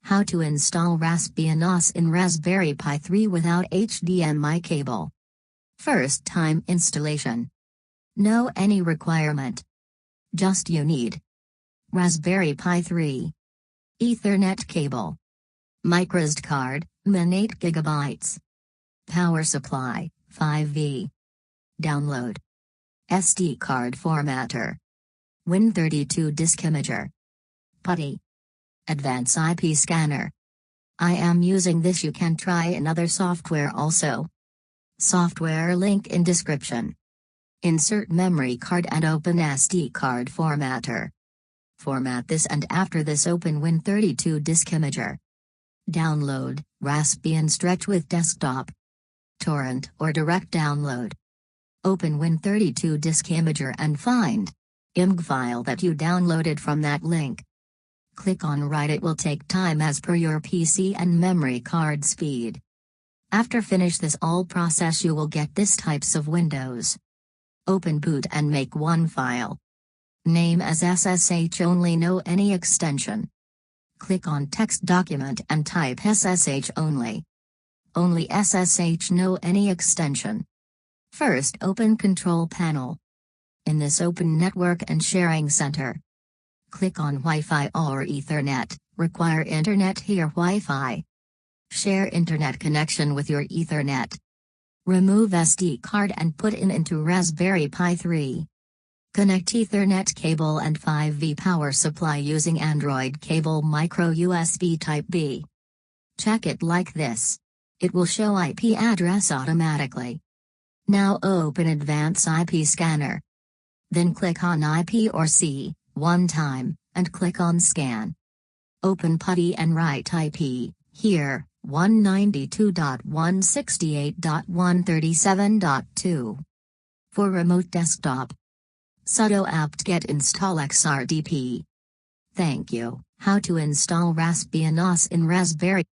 How to install Raspbian OS in Raspberry Pi 3 without HDMI cable. First time installation. No any requirement. Just you need Raspberry Pi 3, Ethernet cable, microSD card, min 8 GB, power supply, 5V, download, SD card formatter, Win32 disk imager, PuTTY, advanced IP scanner. I am using this. You can try another software also. Software link in description. Insert memory card and open SD card formatter. Format this and after this open Win32 disk imager. Download Raspbian Stretch with desktop, torrent or direct download. Open Win32 disk imager and find IMG file that you downloaded from that link. Click on write. It will take time as per your PC and memory card speed. After finish this all process you will get this types of windows. Open boot and make one file. Name as SSH only, no any extension. Click on text document and type SSH only. Only SSH, no any extension. First open control panel. In this open network and sharing center. Click on Wi-Fi or Ethernet, require internet here Wi-Fi. Share internet connection with your Ethernet. Remove SD card and put into Raspberry Pi 3. Connect Ethernet cable and 5V power supply using Android cable micro USB Type B. Check it like this. It will show IP address automatically. Now open Advanced IP Scanner. Then click on IP or C, one time, and click on Scan. Open PuTTY and write IP, here, 192.168.137.2. For remote desktop. sudo apt-get install xrdp. Thank you. How to install Raspbian OS in Raspberry